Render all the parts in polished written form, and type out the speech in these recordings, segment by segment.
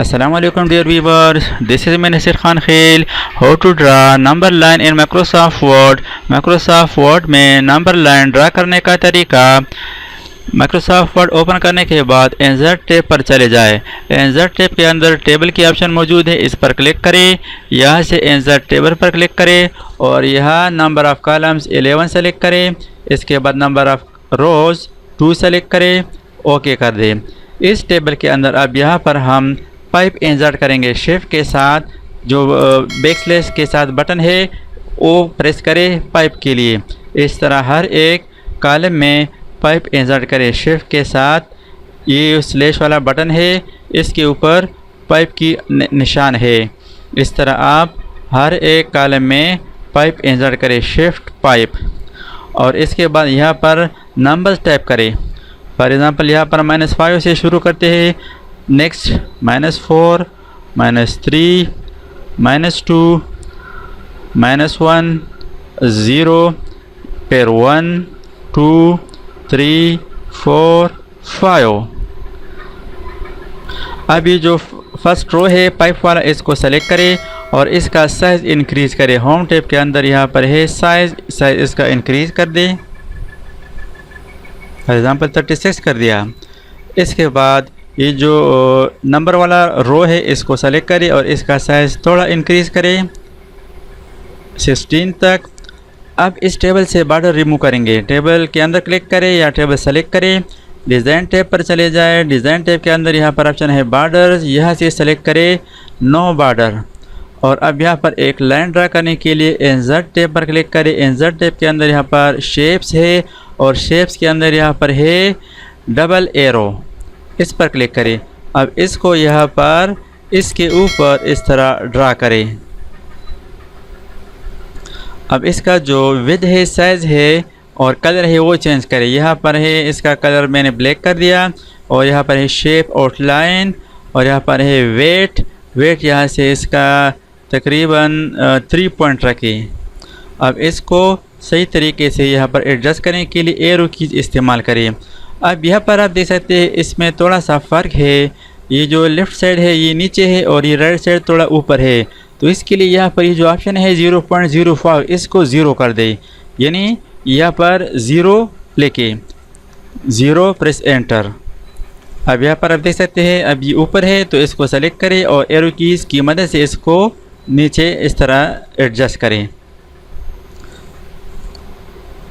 Assalamualaikum dear viewers, this is Nasir Khan Khail. How to draw number line in Microsoft Word. Microsoft Word में number line draw करने का तरीका। Microsoft Word open करने के बाद insert tab पर चले जाए। इंसर्ट टैब के अंदर टेबल की ऑप्शन मौजूद है, इस पर क्लिक करें। यहाँ से इंसर्ट टेबल पर क्लिक करें और यहाँ नंबर ऑफ़ कॉलम्स 11 सेलेक्ट करें। इसके बाद नंबर ऑफ़ रोज़ 2 सेलेक्ट करें, ओके कर दें। इस टेबल के अंदर अब यहाँ पर हम पाइप इंसर्ट करेंगे। शिफ्ट के साथ जो बैकस्लैश के साथ बटन है वो प्रेस करें पाइप के लिए। इस तरह हर एक कॉलम में पाइप इंसर्ट करें। शिफ्ट के साथ ये स्लैश वाला बटन है, इसके ऊपर पाइप की निशान है। इस तरह आप हर एक कॉलम में पाइप इंसर्ट करें, शिफ्ट पाइप। और इसके बाद यहाँ पर नंबर्स टाइप करें। फॉर एग्ज़ाम्पल यहाँ पर -5 से शुरू करते हैं। नेक्स्ट -4, -3, -2, -1, 0, फिर 1, 2, 3, 4, 5। अब ये जो फर्स्ट रो है पाइप वाला, इसको सेलेक्ट करें और इसका साइज़ इंक्रीज़ करें। होम टैब के अंदर यहाँ पर है साइज़ इसका इंक्रीज़ कर दें। फॉर एग्ज़ाम्पल 36 कर दिया। इसके बाद ये जो नंबर वाला रो है इसको सेलेक्ट करें और इसका साइज़ थोड़ा इंक्रीज़ करें 16 तक। अब इस टेबल से बॉर्डर रिमूव करेंगे। टेबल के अंदर क्लिक करें या टेबल सेलेक्ट करें, डिज़ाइन टैब पर चले जाएं। डिज़ाइन टैब के अंदर यहाँ पर ऑप्शन है बॉर्डर्स, यहाँ से सेलेक्ट करें नो बॉर्डर। और अब यहाँ पर एक लाइन ड्रा करने के लिए इंसर्ट टैब पर क्लिक करें। इंसर्ट टैब के अंदर यहाँ पर शेप्स है और शेप्स के अंदर यहाँ पर है डबल एरो, इस पर क्लिक करें। अब इसको यहाँ पर इसके ऊपर इस तरह ड्रा करें। अब इसका जो विड्थ है, साइज़ है और कलर है वो चेंज करें। यहाँ पर है इसका कलर मैंने ब्लैक कर दिया और यहाँ पर है शेप आउटलाइन और यहाँ पर है वेट यहाँ से इसका तकरीबन 3 पॉइंट रखें। अब इसको सही तरीके से यहाँ पर एडजस्ट करने के लिए एरो कीज इस्तेमाल करें। अब यहाँ पर आप देख सकते हैं इसमें थोड़ा सा फ़र्क है। ये जो लेफ़्ट साइड है ये नीचे है और ये राइट साइड थोड़ा ऊपर है। तो इसके लिए यहाँ पर ये जो ऑप्शन है 0.05 इसको 0 कर दे, यानी यहाँ पर 0 लेके 0 प्रेस एंटर। अब यहाँ पर आप देख सकते हैं अब ये ऊपर है तो इसको सेलेक्ट करें और एरो कीज़ की मदद से इसको नीचे इस तरह एडजस्ट करें।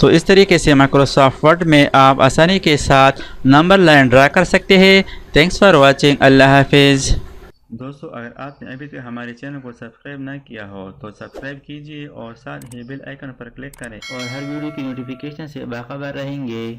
तो इस तरीके से माइक्रोसॉफ्ट वर्ड में आप आसानी के साथ नंबर लाइन ड्रा कर सकते हैं। थैंक्स फॉर वाचिंग, अल्लाह हाफिज़। दोस्तों, अगर आपने अभी तक हमारे चैनल को सब्सक्राइब ना किया हो तो सब्सक्राइब कीजिए और साथ ही बेल आइकन पर क्लिक करें और हर वीडियो की नोटिफिकेशन से बाखबर रहेंगे।